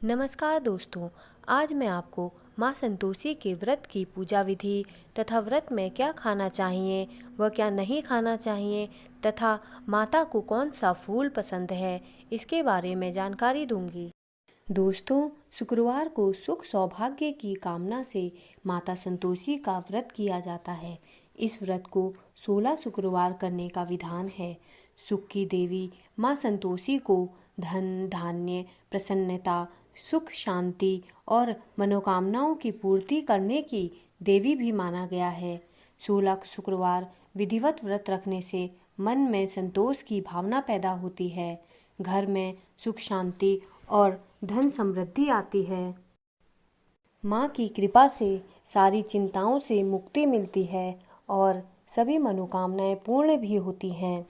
नमस्कार दोस्तों, आज मैं आपको माँ संतोषी के व्रत की पूजा विधि तथा व्रत में क्या खाना चाहिए व क्या नहीं खाना चाहिए तथा माता को कौन सा फूल पसंद है, इसके बारे में जानकारी दूंगी। दोस्तों, शुक्रवार को सुख सौभाग्य की कामना से माता संतोषी का व्रत किया जाता है। इस व्रत को 16 शुक्रवार करने का विधान है। सुख की देवी माँ संतोषी को धन, धान्य, प्रसन्नता, सुख, शांति और मनोकामनाओं की पूर्ति करने की देवी भी माना गया है। 16 शुक्रवार विधिवत व्रत रखने से मन में संतोष की भावना पैदा होती है, घर में सुख, शांति और धन समृद्धि आती है। माँ की कृपा से सारी चिंताओं से मुक्ति मिलती है और सभी मनोकामनाएं पूर्ण भी होती हैं।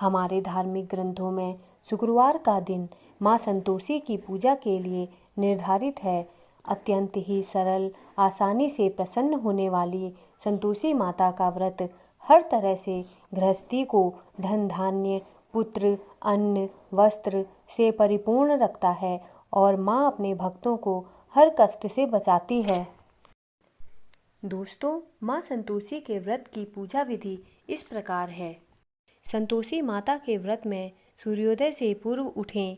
हमारे धार्मिक ग्रंथों में शुक्रवार का दिन माँ संतोषी की पूजा के लिए निर्धारित है। अत्यंत ही सरल, आसानी से प्रसन्न होने वाली संतोषी माता का व्रत हर तरह से गृहस्थी को धन, धान्य, पुत्र, अन्न, वस्त्र से परिपूर्ण रखता है और माँ अपने भक्तों को हर कष्ट से बचाती है। दोस्तों, माँ संतोषी के व्रत की पूजा विधि इस प्रकार है। संतोषी माता के व्रत में सूर्योदय से पूर्व उठें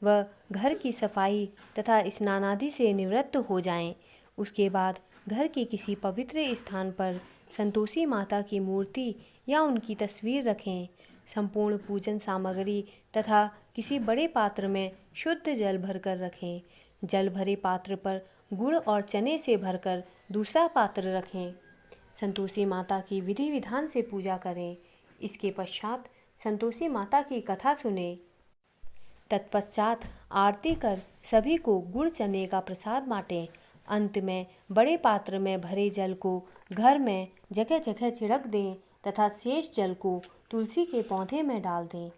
व घर की सफाई तथा स्नानादि से निवृत्त हो जाएं। उसके बाद घर के किसी पवित्र स्थान पर संतोषी माता की मूर्ति या उनकी तस्वीर रखें। संपूर्ण पूजन सामग्री तथा किसी बड़े पात्र में शुद्ध जल भरकर रखें। जल भरे पात्र पर गुड़ और चने से भरकर दूसरा पात्र रखें। संतोषी माता की विधि विधान से पूजा करें। इसके पश्चात संतोषी माता की कथा सुने। तत्पश्चात आरती कर सभी को गुड़ चने का प्रसाद बांटें। अंत में बड़े पात्र में भरे जल को घर में जगह जगह छिड़क दें तथा शेष जल को तुलसी के पौधे में डाल दें।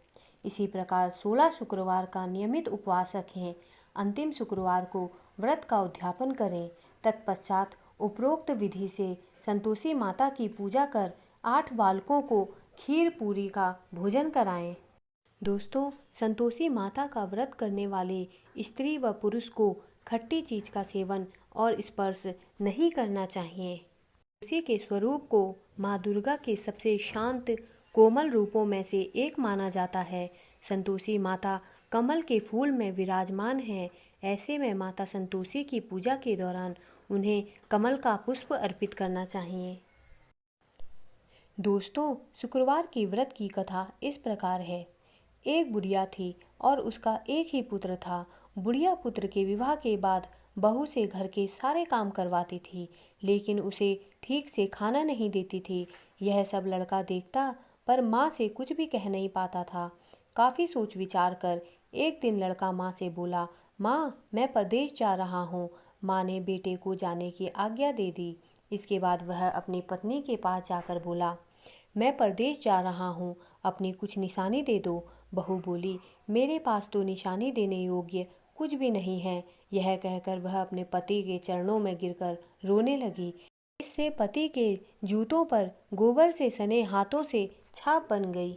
इसी प्रकार 16 शुक्रवार का नियमित उपवास रखें। अंतिम शुक्रवार को व्रत का उद्यापन करें। तत्पश्चात उपरोक्त विधि से संतोषी माता की पूजा कर 8 बालकों को खीर पूरी का भोजन कराएं। दोस्तों, संतोषी माता का व्रत करने वाले स्त्री व पुरुष को खट्टी चीज का सेवन और स्पर्श नहीं करना चाहिए। उसी के स्वरूप को माँ दुर्गा के सबसे शांत कोमल रूपों में से एक माना जाता है। संतोषी माता कमल के फूल में विराजमान है। ऐसे में माता संतोषी की पूजा के दौरान उन्हें कमल का पुष्प अर्पित करना चाहिए। दोस्तों, शुक्रवार की व्रत की कथा इस प्रकार है। एक बुढ़िया थी और उसका एक ही पुत्र था। बुढ़िया पुत्र के विवाह के बाद बहू से घर के सारे काम करवाती थी, लेकिन उसे ठीक से खाना नहीं देती थी। यह सब लड़का देखता पर माँ से कुछ भी कह नहीं पाता था। काफ़ी सोच विचार कर एक दिन लड़का माँ से बोला, माँ, मैं परदेश जा रहा हूँ। माँ ने बेटे को जाने की आज्ञा दे दी। इसके बाद वह अपनी पत्नी के पास जाकर बोला, मैं परदेश जा रहा हूँ, अपनी कुछ निशानी दे दो। बहू बोली, मेरे पास तो निशानी देने योग्य कुछ भी नहीं है। यह कहकर वह अपने पति के चरणों में गिरकर रोने लगी। इससे पति के जूतों पर गोबर से सने हाथों से छाप बन गई।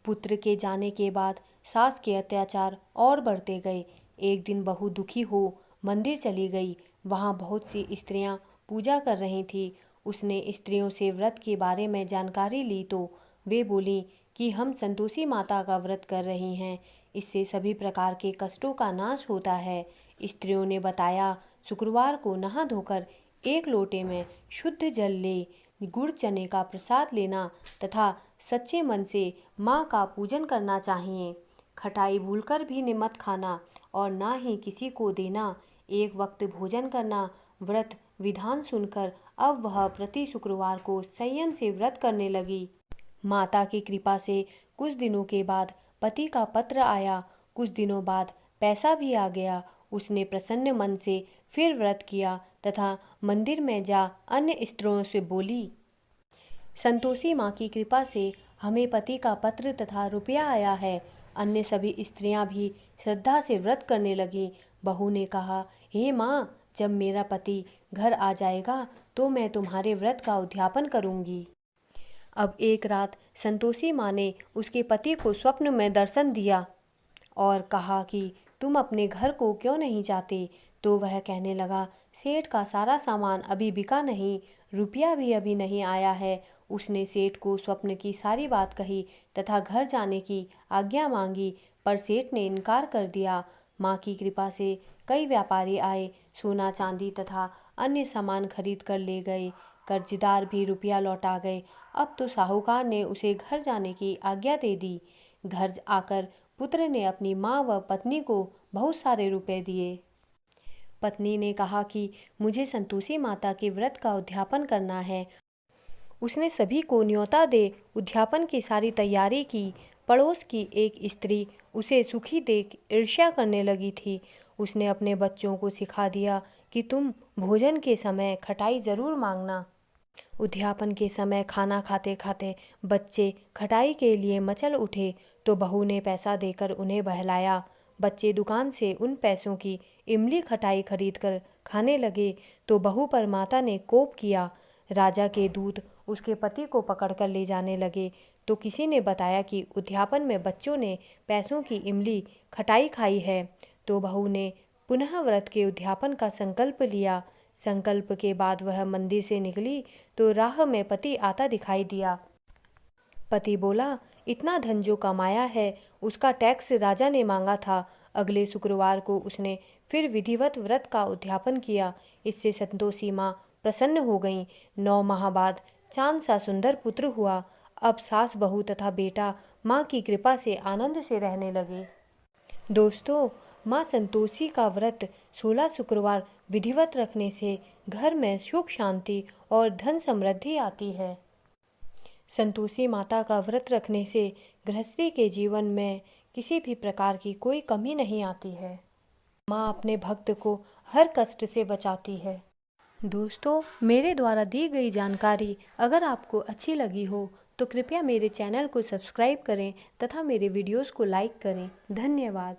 पुत्र के जाने के बाद सास के अत्याचार और बढ़ते गए। एक दिन बहू दुखी हो मंदिर चली गई। वहाँ बहुत सी स्त्रियाँ पूजा कर रही थी। उसने स्त्रियों से व्रत के बारे में जानकारी ली तो वे बोली कि हम संतोषी माता का व्रत कर रही हैं, इससे सभी प्रकार के कष्टों का नाश होता है। स्त्रियों ने बताया, शुक्रवार को नहा धोकर एक लोटे में शुद्ध जल ले, गुड़ चने का प्रसाद लेना तथा सच्चे मन से माँ का पूजन करना चाहिए। खटाई भूलकर भी मत खाना और ना ही किसी को देना। एक वक्त भोजन करना। व्रत विधान सुनकर अब वह प्रति शुक्रवार को संयम से व्रत करने लगी। माता की कृपा से कुछ दिनों के बाद पति का पत्र आया। कुछ दिनों बाद पैसा भी आ गया। उसने प्रसन्न मन से फिर व्रत किया तथा मंदिर में जा अन्य स्त्रियों से बोली, संतोषी माँ की कृपा से हमें पति का पत्र तथा रुपया आया है। अन्य सभी स्त्रियां भी श्रद्धा से व्रत करने लगी। बहू ने कहा, हे माँ, जब मेरा पति घर आ जाएगा तो मैं तुम्हारे व्रत का उद्यापन करूंगी। अब एक रात संतोषी माँ ने उसके पति को स्वप्न में दर्शन दिया और कहा कि तुम अपने घर को क्यों नहीं जाते? तो वह कहने लगा, सेठ का सारा सामान अभी बिका नहीं, रुपया भी अभी नहीं आया है। उसने सेठ को स्वप्न की सारी बात कही तथा घर जाने की आज्ञा मांगी, पर सेठ ने इनकार कर दिया। माँ की कृपा से कई व्यापारी आए, सोना चांदी तथा अन्य सामान खरीद कर ले गए। कर्जदार भी रुपया लौटा गए। अब तो साहूकार ने उसे घर जाने की आज्ञा दे दी। घर आकर पुत्र ने अपनी माँ व पत्नी को बहुत सारे रुपए दिए। पत्नी ने कहा कि मुझे संतोषी माता के व्रत का उद्यापन करना है। उसने सभी को न्योता दे उद्यापन की सारी तैयारी की। पड़ोस की एक स्त्री उसे सुखी देख ईर्ष्या करने लगी थी। उसने अपने बच्चों को सिखा दिया कि तुम भोजन के समय खटाई जरूर मांगना। उद्यापन के समय खाना खाते खाते बच्चे खटाई के लिए मचल उठे तो बहू ने पैसा देकर उन्हें बहलाया। बच्चे दुकान से उन पैसों की इमली खटाई खरीद कर खाने लगे तो बहू पर माता ने कोप किया। राजा के दूत उसके पति को पकड़कर ले जाने लगे तो किसी ने बताया कि उद्यापन में बच्चों ने पैसों की इमली खटाई खाई है। तो बहू ने पुनः व्रत के उद्यापन का संकल्प लिया। संकल्प के बाद वह मंदिर से निकली तो राह में पति आता दिखाई दिया। पति बोला, इतना धन जो कमाया है उसका टैक्स राजा ने मांगा था। अगले शुक्रवार को उसने फिर विधिवत व्रत का उद्यापन किया। इससे संतोषी माँ प्रसन्न हो गईं। 9 माह बाद चांद सा सुंदर पुत्र हुआ। अब सास बहू तथा बेटा माँ की कृपा से आनंद से रहने लगे। दोस्तों, माँ संतोषी का व्रत 16 शुक्रवार विधिवत रखने से घर में सुख शांति और धन समृद्धि आती है। संतोषी माता का व्रत रखने से गृहस्थी के जीवन में किसी भी प्रकार की कोई कमी नहीं आती है। माँ अपने भक्त को हर कष्ट से बचाती है। दोस्तों, मेरे द्वारा दी गई जानकारी अगर आपको अच्छी लगी हो तो कृपया मेरे चैनल को सब्सक्राइब करें तथा मेरे वीडियोस को लाइक करें। धन्यवाद।